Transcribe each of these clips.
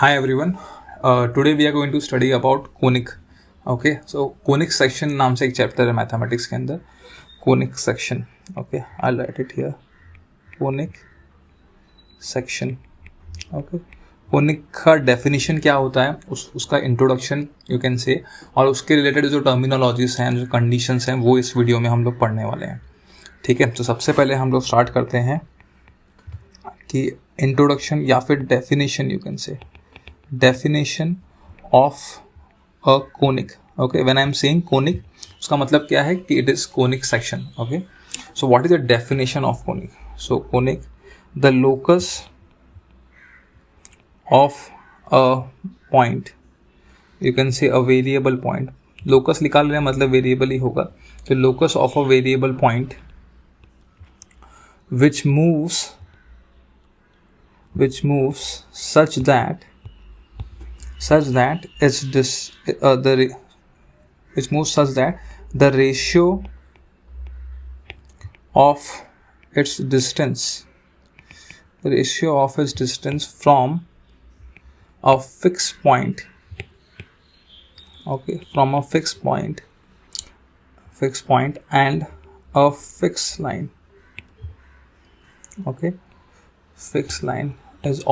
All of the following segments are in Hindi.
Hi everyone. Today we are going to study about conic. Okay, so conic section नाम से एक चैप्टर है मैथमेटिक्स के अंदर. Conic section. Okay, I'll write it here. Conic section. Okay. conic का डेफिनेशन क्या होता है, उसका इंट्रोडक्शन यू कैन से, और उसके रिलेटेड जो टर्मिनोलॉजीज हैं, जो कंडीशंस हैं, वो इस वीडियो में हम लोग पढ़ने वाले हैं. ठीक है, तो सबसे पहले हम लोग स्टार्ट करते हैं कि इंट्रोडक्शन या फिर definition, you can say definition of a conic. Okay, when I am saying conic, उसका मतलब क्या है कि it is conic section. Okay, so what is the definition of conic? So conic, the locus of a point, you can say a variable point. locus निकाल रहे हैं मतलब variable ही होगा, तो locus of a variable point which moves such that the ratio of its distance from a fixed point, okay, from a fixed point and a fixed line, okay, fixed line is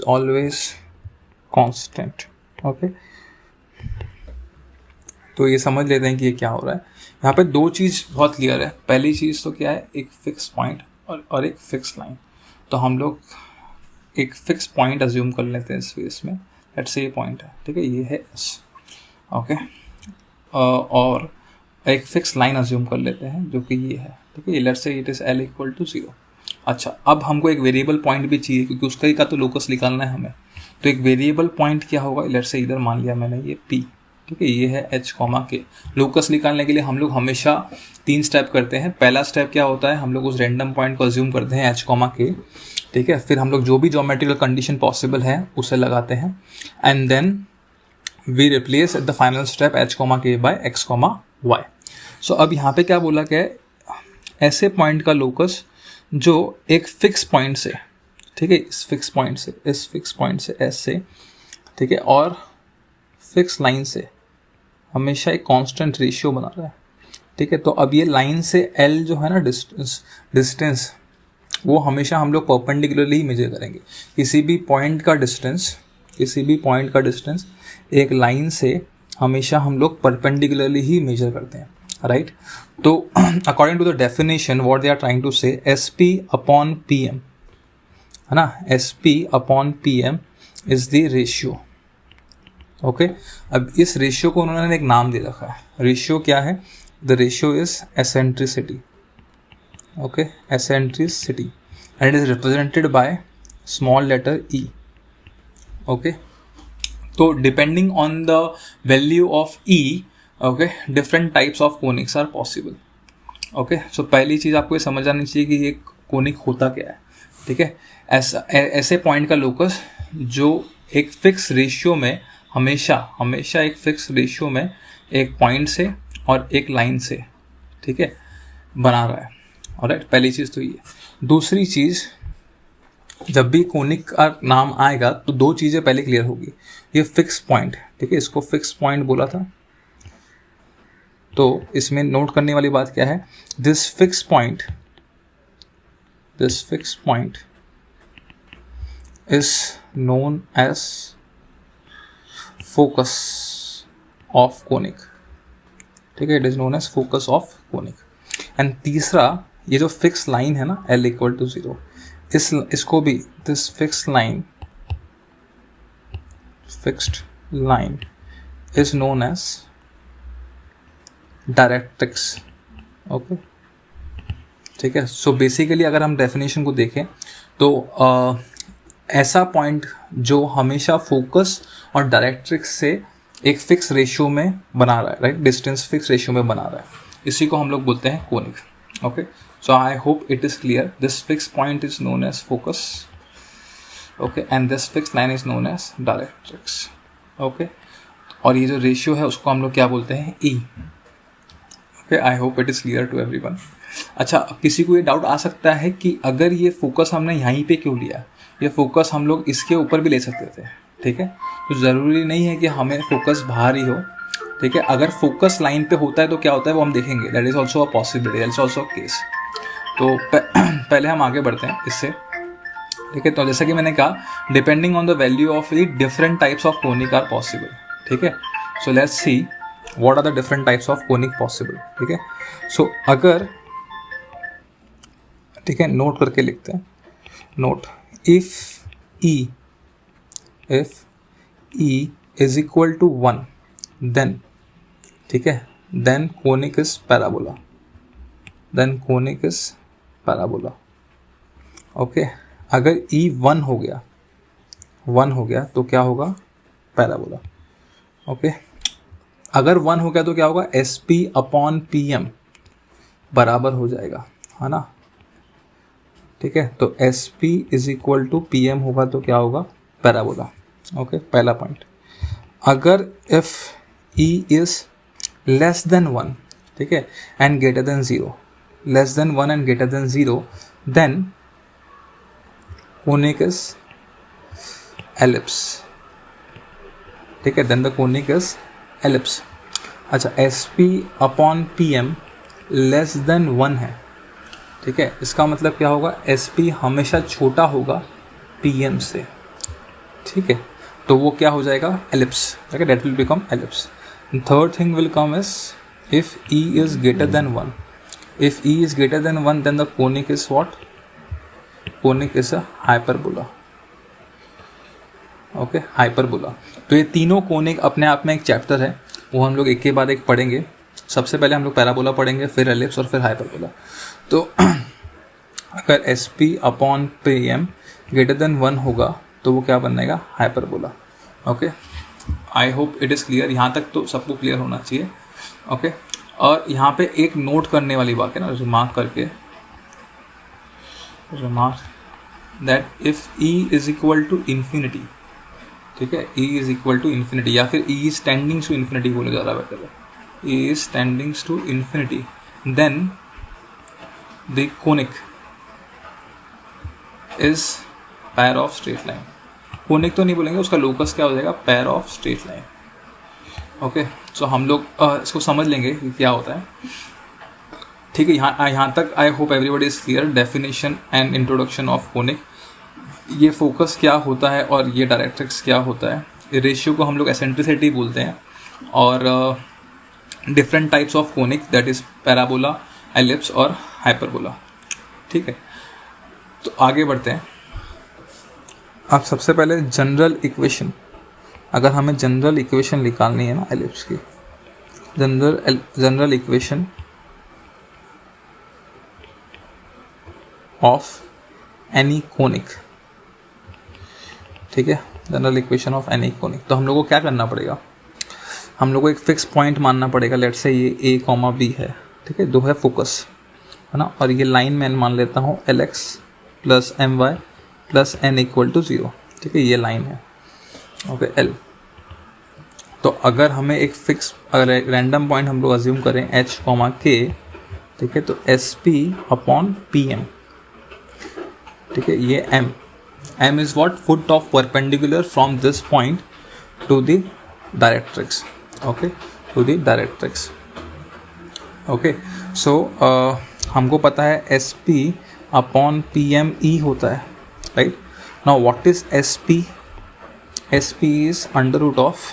always constant. Okay, तो ये समझ लेते हैं कि ये क्या हो रहा है. यहाँ पे दो चीज़ बहुत क्लियर है. पहली चीज़ तो क्या है, एक फिक्स पॉइंट और एक फिक्स लाइन. तो हम लोग एक फिक्स पॉइंट अज्यूम कर लेते हैं इस फेस में. लेट्स से ये पॉइंट है, ठीक है, ये है एस. ओके, और एक फिक्स लाइन अज्यूम कर लेते हैं जो कि ये है, ठीक है. Let's say it is L equal to 0. अच्छा, अब हमको एक वेरिएबल पॉइंट भी चाहिए क्योंकि उसका ही का तो लोकस निकालना है हमें. तो एक वेरिएबल पॉइंट क्या होगा, लेट्स से इधर मान लिया मैंने ये P, ठीक है, ये है H, के. लोकस निकालने के लिए हम लोग हमेशा 3 स्टेप करते हैं. पहला स्टेप क्या होता है, हम लोग उस रैंडम पॉइंट को अज्यूम करते हैं H, के, ठीक है. फिर हम लोग जो भी ज्योमेट्रिकल कंडीशन पॉसिबल है उसे लगाते हैं and then we replace at the final step H, K by X, Y. सो अब यहाँ पे क्या बोला गया है, ऐसे पॉइंट का लोकस जो एक फिक्स पॉइंट से, ठीक है, इस फिक्स पॉइंट से एस से, ठीक है, और फिक्स लाइन से हमेशा एक कांस्टेंट रेशियो बना रहा है, ठीक है. तो अब ये लाइन से एल जो है ना, डिस्टेंस वो हमेशा हम लोग परपेंडिकुलरली ही मेजर करेंगे. किसी भी पॉइंट का डिस्टेंस एक लाइन से हमेशा हम लोग परपेंडिकुलरली ही मेजर करते हैं, राइट. तो according to the definition what they are trying to say, SP upon PM है ना, SP upon PM is the ratio. Okay, अब इस रेशियो को उन्होंने एक नाम दे रखा है. रेशियो क्या है, the ratio is eccentricity. Okay, eccentricity and it is represented by small letter E. Okay, तो depending on the value of E, okay, different types of conics are possible. Okay, so पहली चीज़ आपको ये समझ आनी चाहिए कि ये कोनिक होता क्या है, ठीक है. ऐसे पॉइंट का लोकस जो एक फिक्स रेशियो में हमेशा एक फिक्स रेशियो में एक पॉइंट से और एक लाइन से, ठीक है, बना रहा है. ऑलराइट, पहली चीज़ तो ये. दूसरी चीज़, जब भी कोनिक का नाम आएगा तो दो चीज़ें पहले क्लियर होगी. ये फिक्स पॉइंट, ठीक है, इसको फिक्स पॉइंट बोला था. तो इसमें नोट करने वाली बात क्या है, this fix point is known as focus of conic, ठीक है, it is known as focus of conic. And तीसरा, ये जो फिक्स लाइन है ना, L इक्वल टू 0, इसको भी this fixed line is known as directrix. Okay, ठीक है. सो बेसिकली अगर हम डेफिनेशन को देखें तो ऐसा पॉइंट जो हमेशा फोकस और डायरेक्ट्रिक्स से एक फिक्स रेशियो में बना रहा है, राइट, डिस्टेंस फिक्स रेशियो में बना रहा है, इसी को हम लोग बोलते हैं conic. Okay, so I hope it is clear. This fix point is known as focus, okay, and this fix line is known as directrix. Okay, और ये जो रेशियो है उसको हम लोग क्या बोलते हैं, E. Okay, I hope it is clear to everyone. अच्छा, किसी को ये डाउट आ सकता है कि अगर ये फोकस हमने यहीं पे क्यों लिया, ये फोकस हम लोग इसके ऊपर भी ले सकते थे, ठीक है। तो ज़रूरी नहीं है कि हमें फोकस बाहर ही हो, ठीक है। अगर फोकस लाइन पे होता है तो क्या होता है वो हम देखेंगे, that is also a possibility, that is also a case. तो पहले हम आगे बढ़ते हैं इससे, ठीक है। तो जैसा कि मैंने कहा, depending on the value of the different types of conic are possible, ठीक है। So let's see what are the different types of conic possible, ठीक है। सो अगर, ठीक है, नोट करके लिखते हैं, note, if E is equal to 1 then, ठीक है, then conic is parabola, then conic is parabola, okay. अगर ई 1 हो गया तो क्या होगा, पैराबोला, ओके। अगर 1 हो गया तो क्या होगा, S P upon P M बराबर हो जाएगा, है ना, ठीक है। तो S P is equal to P M होगा तो क्या होगा, पैराबोला, ओके, पहला पॉइंट। अगर if E is less than 1, ठीक है, and greater than 0, less than 1 and greater than 0, then conic is ellipse, ठीक है, then the conic is ellipse. अच्छा, S P upon P M less than 1 है, ठीक है, इसका मतलब क्या होगा, एस पी हमेशा छोटा होगा पी एम से, ठीक है। तो वो क्या हो जाएगा, एलिप्स, ठीक है, that will become ellipse. Third thing will come is if E is greater than 1, if E is greater than 1 then the conic is what, conic is a hyperbola, okay, hyperbola. तो ये तीनों कोनिक अपने आप में एक चैप्टर है, वो हम लोग एक के बाद एक पढ़ेंगे। सबसे पहले हम लोग पैराबोला पढ़ेंगे, फिर एलिप्स और फिर हाइपरबोला। तो अगर S P upon P M greater than 1 होगा तो वो क्या बनेगा, hyperbola, okay. I hope it is clear, यहाँ तक तो सबको क्लियर होना चाहिए, ओके। और यहाँ पे एक नोट करने वाली बात है ना, रिमार्क करके, remark that if E is equal to infinity, ठीक है, E is equal to infinity, या फिर E is tending to infinity बोले ज़्यादा बेटर है, E is tending to infinity, then the conic is pair of straight line. Conic तो नहीं बोलेंगे, उसका लोकस क्या हो जाएगा, pair of straight line, okay. So हम लोग इसको समझ लेंगे कि क्या होता है, ठीक है। यहाँ तक I hope everybody is clear, definition and introduction of conic, ये फोकस क्या होता है और ये डायरेक्ट्रिक्स क्या होता है। रेशियो को हम लोग एसेंट्रिसिटी बोलते हैं, और different types of conic, that is parabola, ellipse और हाइपरबोला, ठीक है। तो आगे बढ़ते हैं। अब सबसे पहले जनरल इक्वेशन, अगर हमें जनरल इक्वेशन निकालनी है ना एलिप्स की, general equation of any conic, ठीक है, general equation of any conic. तो हम लोग को क्या करना पड़ेगा, हम लोग को एक फिक्स पॉइंट मानना पड़ेगा, लेट्स से ये ए कॉमा बी है, ठीक है, दो है फोकस, है ना, और ये लाइन मैं मान लेता हूँ L X plus M Y plus N equal to 0, ठीक है, ये लाइन है, ओके, एल। तो अगर हमें एक फिक्स, अगर रैंडम पॉइंट हम लोग अज्यूम करें एच कॉमा के, ठीक है, तो S P upon P M, ठीक है, ये M, M is what, foot of perpendicular from this point to the directrix, okay, to the directrix, okay. So हमको पता है S P upon P M E होता है, right. Now what is S P, S P is under root of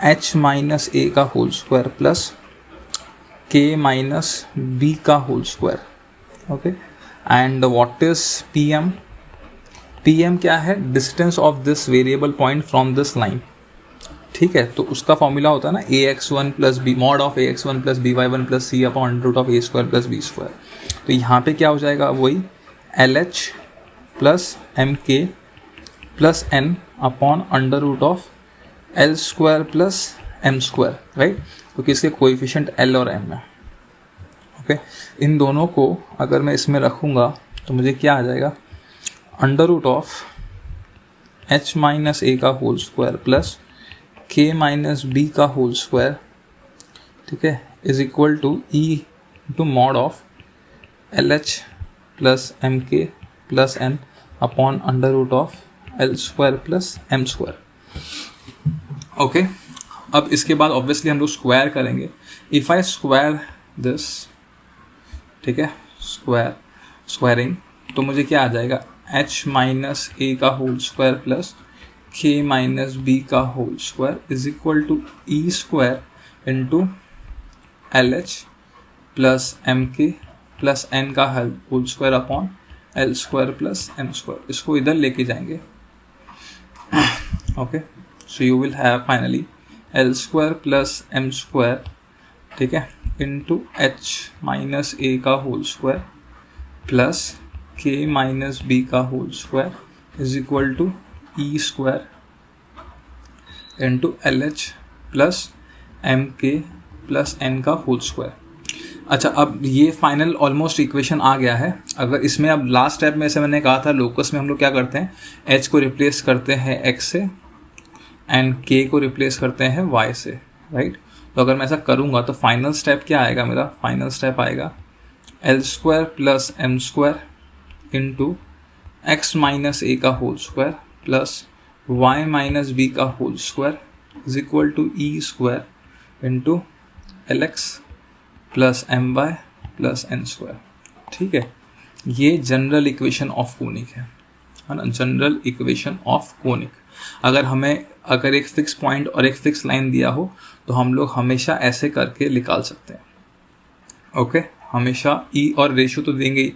H minus A का whole square plus K minus B का whole square, okay. And what is P M, P M क्या है, distance of this variable point from this line, ठीक है। तो उसका फॉर्मूला होता है ना, A X one plus B, mod of A X one plus B Y one plus C upon under root of A square plus B square. तो यहाँ पे क्या हो जाएगा, वही L H plus M K plus N upon under root of L square plus M square, right, क्योंकि इसके कोएफिशिएंट एल और एम है, ओके। इन दोनों को अगर मैं इसमें रखूँगा तो मुझे क्या आ जाएगा, under root of H minus A का whole square plus K minus B का होल स्क्वायर, ठीक है, is equal to E two mod of LH plus MK plus N upon under root of L square plus M square. Okay, अब इसके बाद ऑब्वियसली हम लोग स्क्वायर करेंगे। इफ़ आई स्क्वायर दिस, ठीक है, स्क्वायरिंग, तो मुझे क्या आ जाएगा, H माइनस ए का whole square plus K minus B का whole square is equal to E square into LH plus MK plus N का whole square upon L square plus M square. इसको इधर लेके जाएंगे। Okay, so you will have finally L square plus M square, ठीक है, इंटू H माइनस ए का whole square plus K minus B का whole square is equal to E square into LH plus MK plus N का होल स्क्वायर। अच्छा, अब ये फाइनल ऑलमोस्ट इक्वेशन आ गया है। अगर इसमें अब लास्ट स्टेप में, जैसे मैंने कहा था, लोकस में हम लोग क्या करते हैं, H को रिप्लेस करते हैं X से एंड K को रिप्लेस करते हैं Y से, राइट। तो अगर मैं ऐसा करूँगा तो फाइनल स्टेप क्या आएगा मेरा, फाइनल स्टेप आएगा L square plus M square into X minus A का whole square plus Y minus B का whole square is equal to E square into LX plus MY plus N square. ठीक है, ये जनरल इक्वेशन ऑफ कोनिक है ना, जनरल इक्वेशन ऑफ कोनिक। अगर एक फिक्स पॉइंट और एक फिक्स लाइन दिया हो तो हम लोग हमेशा ऐसे करके निकाल सकते हैं। ओके, हमेशा ई और रेशियो तो देंगे ही,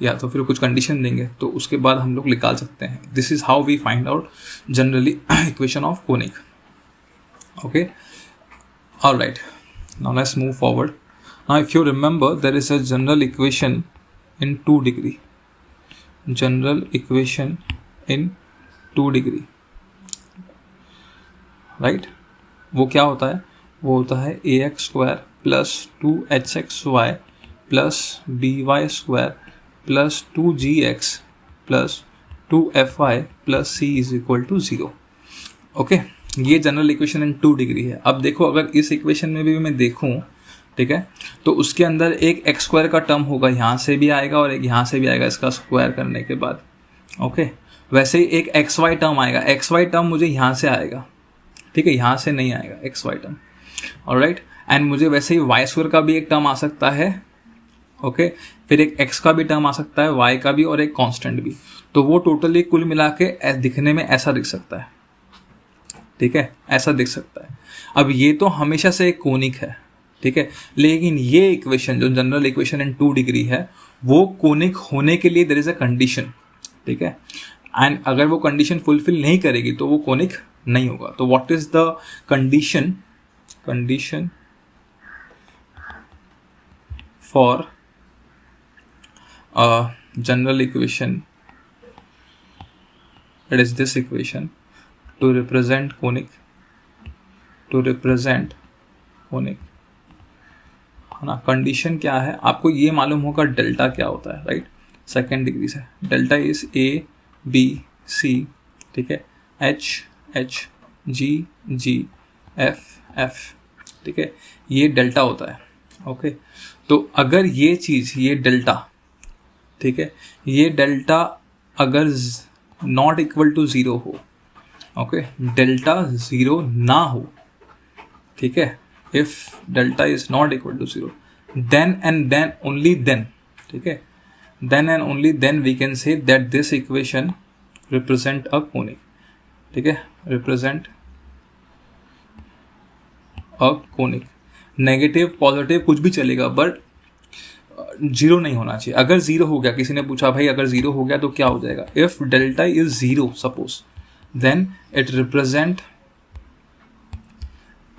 या तो फिर कुछ कंडीशन देंगे, तो उसके बाद हम लोग निकाल सकते हैं। This is how we find out generally equation of conic. Okay, alright, now let's move forward. Now if you remember, there is a general equation in 2 degree. General equation in 2 degree. Right? वो क्या होता है? वो होता है ax square plus 2hxy plus by square plus 2gx plus 2fy plus c is equal to 0. Okay, ये जनरल इक्वेशन इन 2 डिग्री है। अब देखो, अगर इस इक्वेशन में भी मैं देखूँ, ठीक है, तो उसके अंदर एक एक्स स्क्वायर का टर्म होगा, यहाँ से भी आएगा और एक यहाँ से भी आएगा इसका स्क्वायर करने के बाद। ओके, वैसे ही एक एक्स वाई टर्म आएगा। एक्स वाई टर्म मुझे यहाँ से आएगा, ठीक है, यहाँ से नहीं आएगा X Y term. Alright, and मुझे वैसे ही वाई स्क्वायर का भी एक टर्म आ सकता है। ओके, फिर एक एक्स का भी टर्म आ सकता है, वाई का भी, और एक कॉन्स्टेंट भी। तो वो टोटली कुल मिला के दिखने में ऐसा दिख सकता है, ठीक है, ऐसा दिख सकता है। अब ये तो हमेशा से एक कोनिक है, ठीक है, लेकिन ये इक्वेशन जो जनरल इक्वेशन इन 2 डिग्री है, वो कोनिक होने के लिए देयर इज अ कंडीशन, ठीक है, एंड अगर वो कंडीशन फुलफिल नहीं करेगी तो वो कोनिक नहीं होगा। तो what is the condition for general equation, it is this equation two represent conic, है ना। कंडीशन क्या है, आपको ये मालूम होगा डेल्टा क्या होता है, राइट, सेकेंड डिग्री से। Delta is A B C, ठीक है, एच जी एफ, ठीक है, ये डेल्टा होता है। ओके, तो अगर ये चीज़, ये डेल्टा, ठीक है, ये डेल्टा अगर नॉट इक्वल टू 0 हो, ओके, डेल्टा 0 ना हो, ठीक है, if delta is not equal to 0, then and then only then, ठीक है, then and only then we can say that this equation represent a conic, ठीक है, represent a conic। Negative positive कुछ भी चलेगा, बट 0 नहीं होना चाहिए। अगर 0 हो गया, किसी ने पूछा भाई अगर 0 हो गया तो क्या हो जाएगा, if delta is 0 suppose, then it represent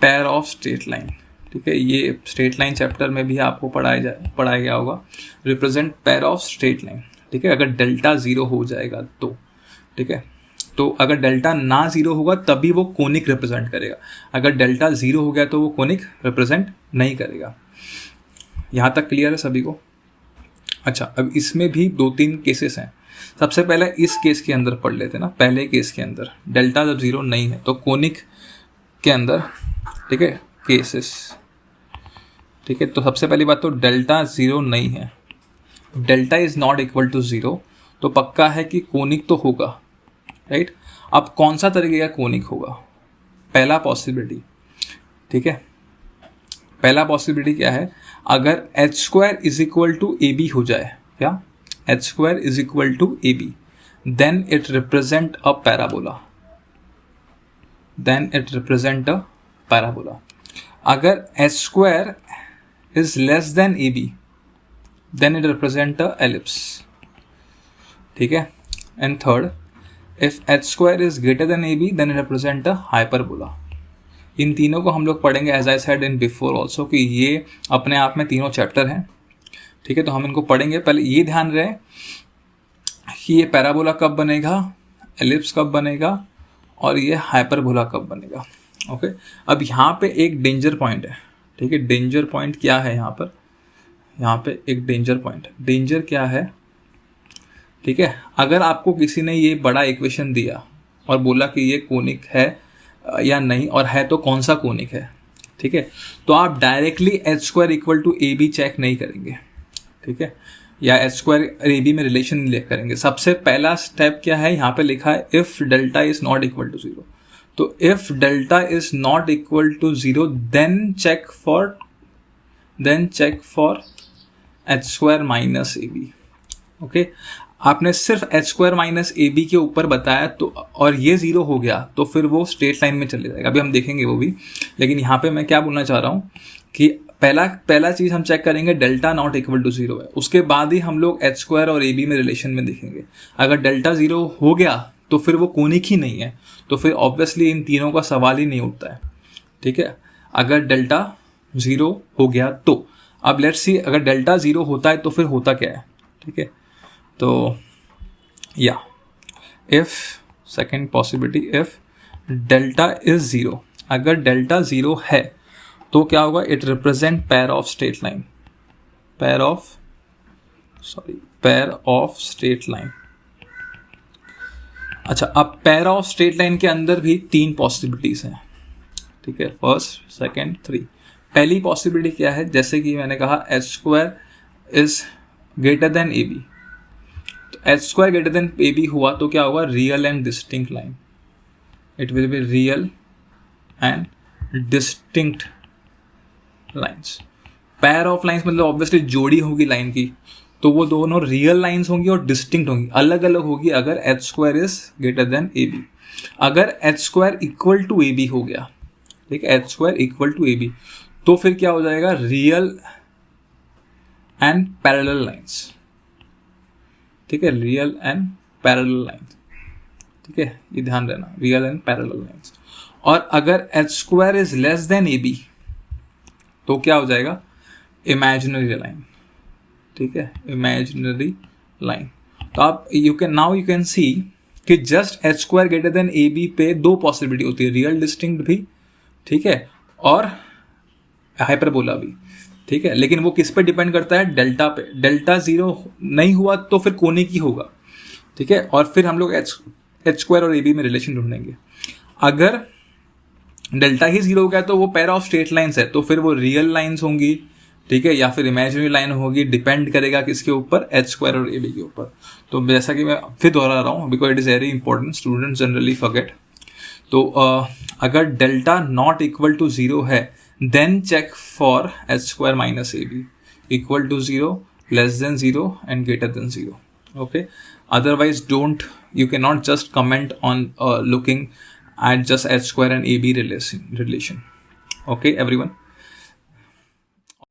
pair of straight line, ठीक है, ये स्ट्रेट लाइन चैप्टर में भी आपको पढ़ाया गया होगा, represent pair of straight line, ठीक है, अगर डेल्टा 0 हो जाएगा तो, ठीक है, तो अगर डेल्टा ना 0 होगा तभी वो कोनिक रिप्रेजेंट करेगा, अगर डेल्टा 0 हो गया तो वो कोनिक रिप्रेजेंट नहीं करेगा। यहाँ तक क्लियर है सभी को? अच्छा, अब इसमें भी 2-3 केसेस हैं। सबसे पहले इस केस के अंदर पढ़ लेते हैं ना, पहले केस के अंदर डेल्टा जब 0 नहीं है तो कोनिक के अंदर, ठीक है, केसेस ठीक है, तो सबसे पहली बात तो डेल्टा ज़ीरो नहीं है, delta is not equal to zero, तो पक्का है कि कोनिक तो होगा, राइट। अब कौन सा तरीके का कोनिक होगा, पहला पॉसिबिलिटी, ठीक है, पहला पॉसिबिलिटी क्या है, अगर H square is equal to A B हो जाए, क्या H square is equal to A B, then it represent a parabola, then it represent a parabola. अगर H square is less than A B, then it represent a ellipse, ठीक है। And third, if H square is greater than A B, then it represent a hyperbola. इन तीनों को हम लोग पढ़ेंगे as I said in before also, कि ये अपने आप में तीनों चैप्टर हैं, ठीक है, तो हम इनको पढ़ेंगे। पहले ये ध्यान रहे कि ये पैराबोला कब बनेगा, एलिप्स कब बनेगा, और ये हाइपरबोला कब बनेगा, ओके। अब यहाँ पे एक डेंजर पॉइंट है, ठीक है, डेंजर पॉइंट क्या है यहाँ पर, यहाँ पे एक डेंजर पॉइंट, डेंजर क्या है, ठीक है, अगर आपको किसी ने ये बड़ा इक्वेशन दिया और बोला कि ये कोनिक है या नहीं, और है तो कौन सा कोनिक है, ठीक है, तो आप directly H square equal to A B check नहीं करेंगे, ठीक है, या एच स्क्वायर ए बी में रिलेशन नहीं करेंगे। सबसे पहला स्टेप क्या है, यहाँ पे लिखा है if delta is not equal to zero, तो if delta is not equal to zero then check for H square minus A B, okay. आपने सिर्फ H square minus A B के ऊपर बताया तो, और ये जीरो हो गया तो फिर वो स्ट्रेट लाइन में चले जाएगा, अभी हम देखेंगे वो भी। लेकिन यहाँ पे मैं क्या बोलना चाह रहा हूँ कि पहला चीज़ हम चेक करेंगे delta not equal to zero है, उसके बाद ही हम लोग एच स्क्वायर और ए बी में रिलेशन में देखेंगे। अगर डेल्टा जीरो हो गया तो फिर वो कोनिक ही नहीं है, तो फिर ऑब्वियसली इन तीनों का सवाल ही नहीं उठता है, ठीक है। अगर डेल्टा जीरो हो गया तो अब लेट्स सी, अगर डेल्टा जीरो होता है तो फिर होता क्या है, ठीक है। तो या if second possibility, if delta is zero, अगर डेल्टा जीरो है तो क्या होगा, it represent pair of straight line, pair of straight line. अच्छा, अब पेयर ऑफ स्ट्रेट लाइन के अंदर भी तीन पॉसिबिलिटीज हैं, ठीक है, फर्स्ट सेकेंड थ्री। पहली पॉसिबिलिटी क्या है, जैसे कि मैंने कहा H square is greater than A B, H square greater than A B हुआ तो क्या होगा, real and distinct line, it will be real and distinct lines. Pair of lines मतलब ऑब्वियसली जोड़ी होगी लाइन की, तो वो दोनों रियल लाइन्स होंगी और डिस्टिंक्ट होंगी, अलग अलग होगी अगर H square is greater than A B. अगर H square equal to A B हो गया, ठीक है, H square equal to A B, तो फिर क्या हो जाएगा, रियल एंड पैरेलल लाइन्स, ठीक है, रियल एंड पैरेलल लाइन्स, ठीक है, ये ध्यान रहना, रियल एंड पैरेलल लाइन्स। और अगर H square is less than A B तो क्या हो जाएगा, इमेजिनरी लाइन, ठीक है, इमेजिनरी लाइन। तो आप यू कैन सी कि just H square greater than A B पे दो पॉसिबिलिटी होती है, रियल डिस्टिंक्ट भी, ठीक है, और हाइपरबोला भी, ठीक है। लेकिन वो किस पे डिपेंड करता है, डेल्टा पे। डेल्टा जीरो नहीं हुआ तो फिर कोनिक ही होगा, ठीक है, और फिर हम लोग एच स्क्वायर और ए बी में रिलेशन ढूंढेंगे। अगर डेल्टा ही जीरो हो गया तो वो पेयर ऑफ स्ट्रेट लाइन्स है, तो फिर वो रियल लाइन्स होंगी, ठीक है, या फिर इमेजिनरी लाइन होगी, डिपेंड करेगा किसके ऊपर, एच स्क्वायर और ए बी के ऊपर। तो जैसा कि मैं फिर दोहरा रहा हूँ, because it is very important, students generally forget. तो अगर delta not equal to zero है then check for H square minus A B equal to zero, less than zero and greater than zero, okay. Otherwise, you cannot just comment on looking at just H square and AB relation. Okay, everyone.